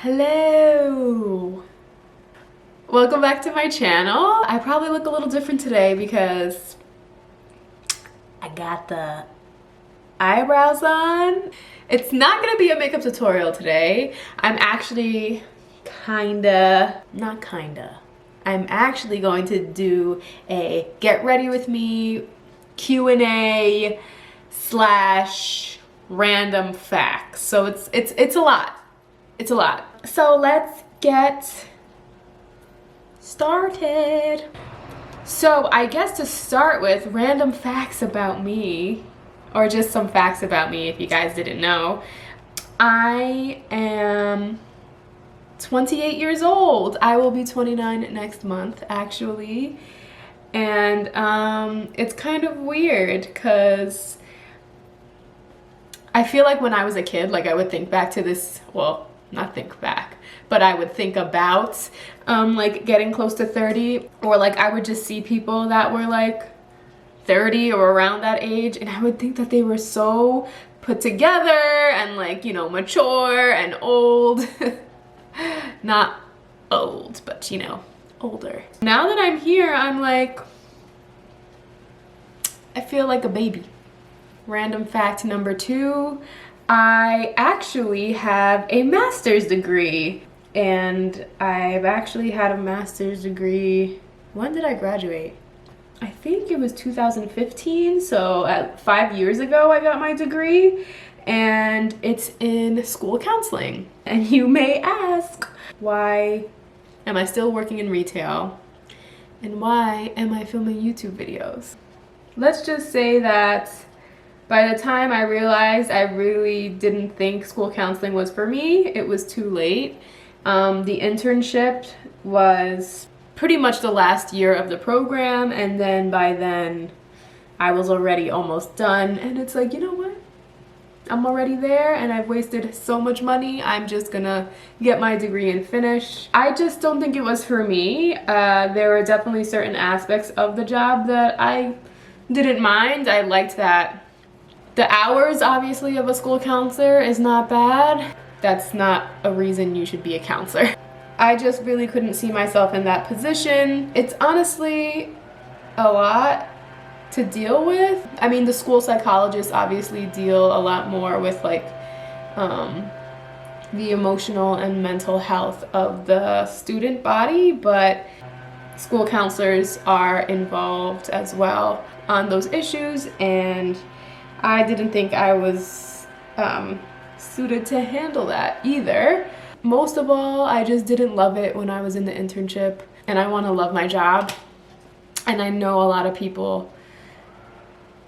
Hello! Welcome back to my channel. I probably look a little different today because I got the eyebrows on. It's not gonna be a makeup tutorial today. I'm actually I'm actually going to do a get ready with me Q&A slash random facts. So it's a lot. It's a lot. So let's get started. So I guess to start with, random facts about me, or just some facts about me if you guys didn't know. I am 28 years old. I will be 29 next month, actually. And it's kind of weird because I feel like when I was a kid, like I would think back to this, well, not think back, but I would think about like getting close to 30, or like I would just see people that were like 30 or around that age, and I would think that they were so put together and like, you know, mature and old. Not old, but you know, older. Now that I'm here, I'm like, I feel like a baby. Random fact number 2, I actually have a master's degree, and I've actually had a master's degree. When did I graduate? I think it was 2015, so 5 years ago I got my degree, and it's in school counseling. And you may ask, why am I still working in retail? And why am I filming YouTube videos? Let's just say that by the time I realized I really didn't think school counseling was for me, it was too late. The internship was pretty much the last year of the program, and then by then I was already almost done, and it's like, you know what? I'm already there and I've wasted so much money. I'm just gonna get my degree and finish. I just don't think it was for me. There were definitely certain aspects of the job that I didn't mind. I liked that the hours, obviously, of a school counselor is not bad. That's not a reason you should be a counselor. I just really couldn't see myself in that position. It's honestly a lot to deal with. I mean, the school psychologists obviously deal a lot more with like the emotional and mental health of the student body, but school counselors are involved as well on those issues, and I didn't think I was suited to handle that either. Most of all, I just didn't love it when I was in the internship, and I want to love my job. And I know a lot of people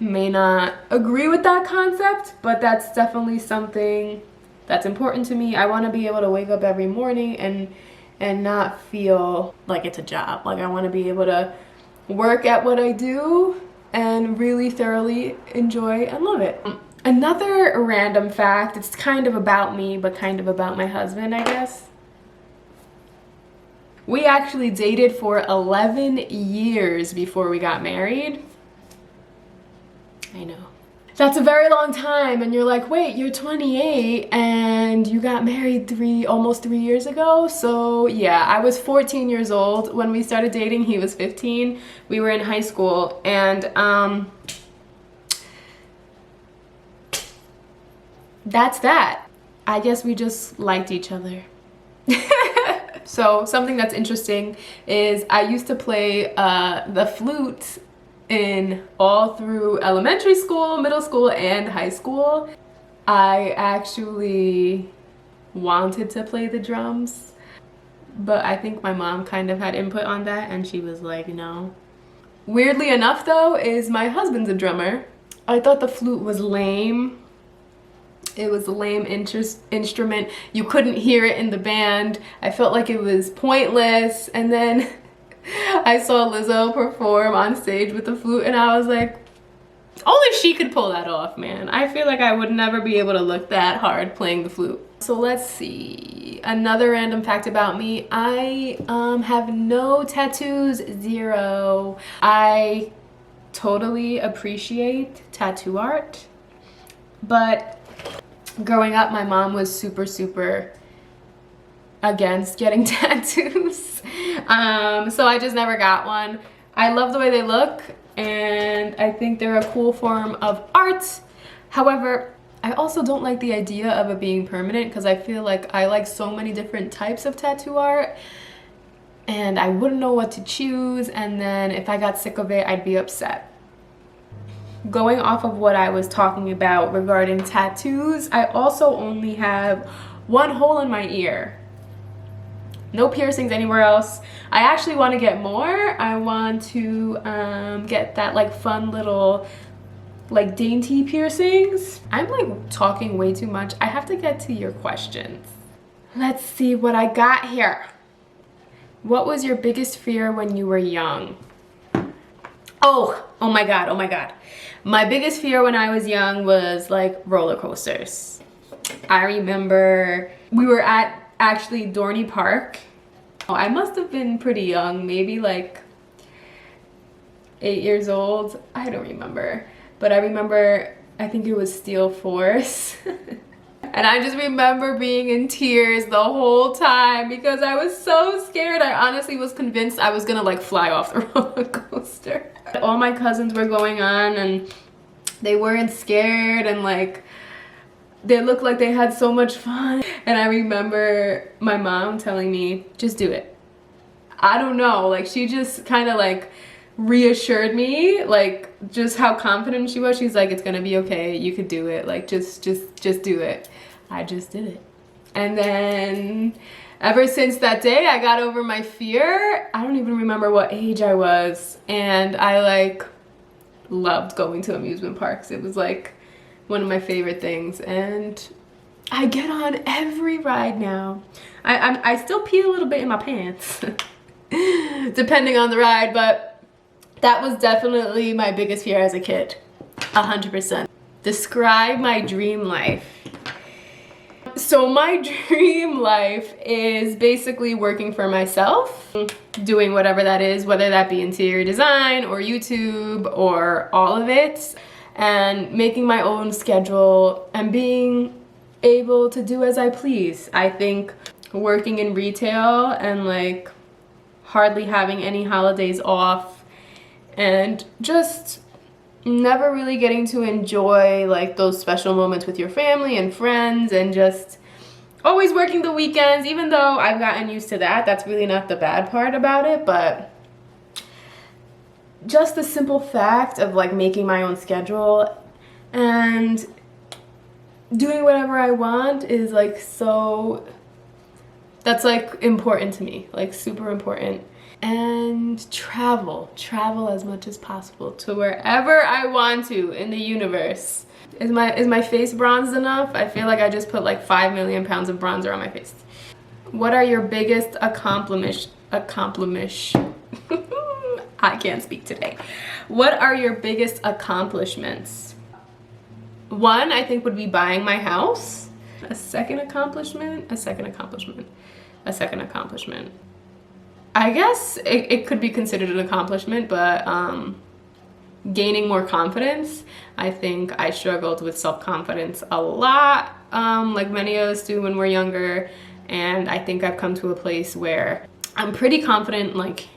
may not agree with that concept, but that's definitely something that's important to me. I want to be able to wake up every morning and not feel like it's a job. Like, I want to be able to work at what I do and really thoroughly enjoy and love it. Another random fact, it's kind of about me, but kind of about my husband, I guess. We actually dated for 11 years before we got married. I know. That's a very long time, and you're like, wait, you're 28 and you got married almost 3 years ago? So yeah, I was 14 years old when we started dating. He was 15. We were in high school, and that's that. I guess we just liked each other. So something that's interesting is I used to play the flute all through elementary school, middle school, and high school. I actually wanted to play the drums, but I think my mom kind of had input on that, and she was like, no. Weirdly enough though, is my husband's a drummer. I thought the flute was lame. It was a lame instrument. You couldn't hear it in the band. I felt like it was pointless, and then I saw Lizzo perform on stage with the flute, and I was like, only she could pull that off, man. I feel like I would never be able to look that hard playing the flute. So let's see. Another random fact about me. I have no tattoos, 0. I totally appreciate tattoo art, but growing up, my mom was super against getting tattoos. So I just never got one. I love the way they look, and I think they're a cool form of art. However, I also don't like the idea of it being permanent, because I feel like I like so many different types of tattoo art, and I wouldn't know what to choose, and then if I got sick of it, I'd be upset. Going off of what I was talking about regarding tattoos, I also only have one hole in my ear. No piercings anywhere else. I actually want to get more. I want to get that like fun little like dainty piercings. I'm like talking way too much. I have to get to your questions. Let's see what I got here. What was your biggest fear when you were young? Oh my God. My biggest fear when I was young was like roller coasters. I remember we were at actually Dorney Park. I must have been pretty young, maybe like 8 years old. I don't remember. But I remember, I think it was Steel Force. And I just remember being in tears the whole time because I was so scared. I honestly was convinced I was gonna like fly off the roller coaster. All my cousins were going on and they weren't scared, and like they looked like they had so much fun. And I remember my mom telling me, just do it. I don't know, like she just kind of like reassured me, like just how confident she was. She's like, it's gonna be okay, you could do it, like just do it. I just did it. And then ever since that day, I got over my fear. I don't even remember what age I was, and I like loved going to amusement parks. It was like one of my favorite things, and I get on every ride now. I still pee a little bit in my pants depending on the ride, but that was definitely my biggest fear as a kid. 100%. Describe my dream life. So my dream life is basically working for myself, doing whatever that is, whether that be interior design or YouTube or all of it, and making my own schedule and being able to do as I please. I think working in retail and like hardly having any holidays off and just never really getting to enjoy like those special moments with your family and friends, and just always working the weekends, even though I've gotten used to that. That's really not the bad part about it, but just the simple fact of like making my own schedule and doing whatever I want is like so, that's like important to me, like super important. And travel as much as possible to wherever I want to in the universe. Is my face bronzed enough? I feel like I just put like 5 million pounds of bronzer on my face. What are your biggest accomplishments? I can't speak today. What are your biggest accomplishments? One, I think, would be buying my house. A second accomplishment. I guess it could be considered an accomplishment, but gaining more confidence. I think I struggled with self-confidence a lot, like many of us do when we're younger, and I think I've come to a place where I'm pretty confident like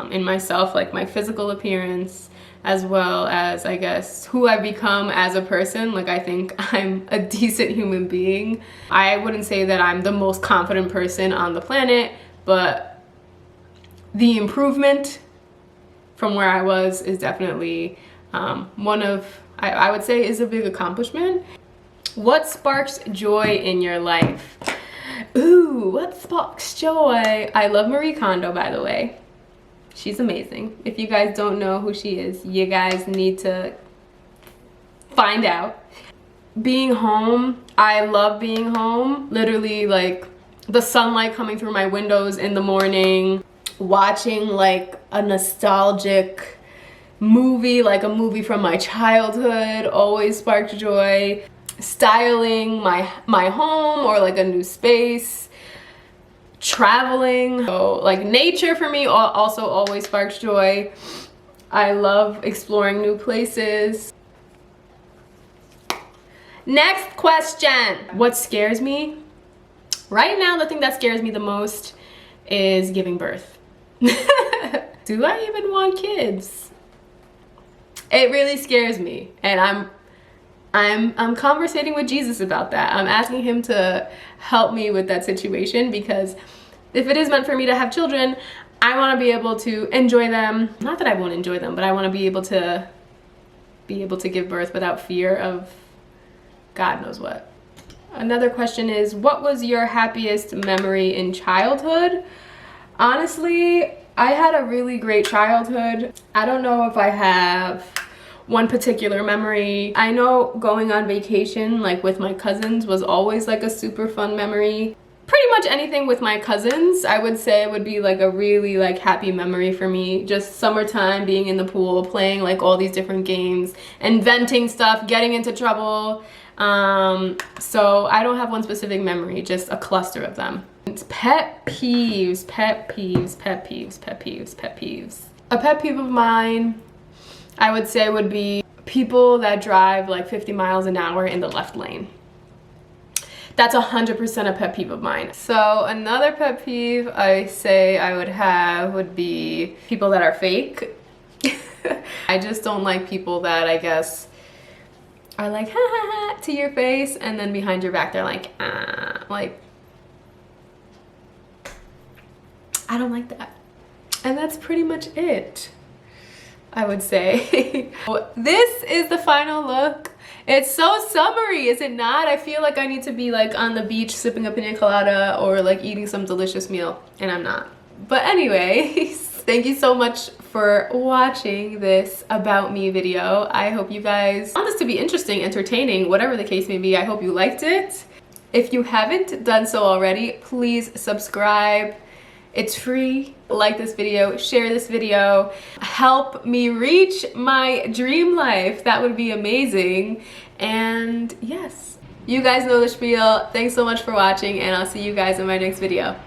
in myself, like my physical appearance, as well as I guess who I've become as a person. Like I think I'm a decent human being. I wouldn't say that I'm the most confident person on the planet, but the improvement from where I was is definitely one of, I would say, is a big accomplishment. What sparks joy in your life? Ooh, what sparks joy? I love Marie Kondo, by the way. She's amazing. If you guys don't know who she is, you guys need to find out. Being home, I love being home. Literally like the sunlight coming through my windows in the morning, watching like a nostalgic movie, like a movie from my childhood, always sparked joy. Styling my home or like a new space. Traveling, so like nature for me also always sparks joy. I love exploring new places. Next question. What scares me? Right now, the thing that scares me the most is giving birth. Do I even want kids? It really scares me, and I'm conversating with Jesus about that. I'm asking him to help me with that situation, because if it is meant for me to have children, I want to be able to enjoy them. Not that I won't enjoy them, but I want to be able to give birth without fear of God knows what. Another question is, what was your happiest memory in childhood? Honestly, I had a really great childhood. I don't know if I have one particular memory. I know going on vacation like with my cousins was always like a super fun memory. Pretty much anything with my cousins, I would say, would be like a really like happy memory for me. Just summertime, being in the pool, playing like all these different games, inventing stuff, getting into trouble. So I don't have one specific memory, just a cluster of them. It's pet peeves, pet peeves, pet peeves, pet peeves, pet peeves. A pet peeve of mine, I would say, would be people that drive like 50 miles an hour in the left lane. That's 100% a pet peeve of mine. So another pet peeve I say I would have would be people that are fake. I just don't like people that, I guess, are like, ha ha ha, to your face, and then behind your back they're like, ah, like, I don't like that. And that's pretty much it, I would say. This is the final look. It's so summery, is it not? I feel like I need to be like on the beach sipping a pina colada or like eating some delicious meal, and I'm not. But anyways, thank you so much for watching this about me video. I hope you guys found this to be interesting, entertaining, whatever the case may be. I hope you liked it. If you haven't done so already, please subscribe. It's free. Like this video, share this video, help me reach my dream life. That would be amazing. And yes, you guys know the spiel. Thanks so much for watching, and I'll see you guys in my next video.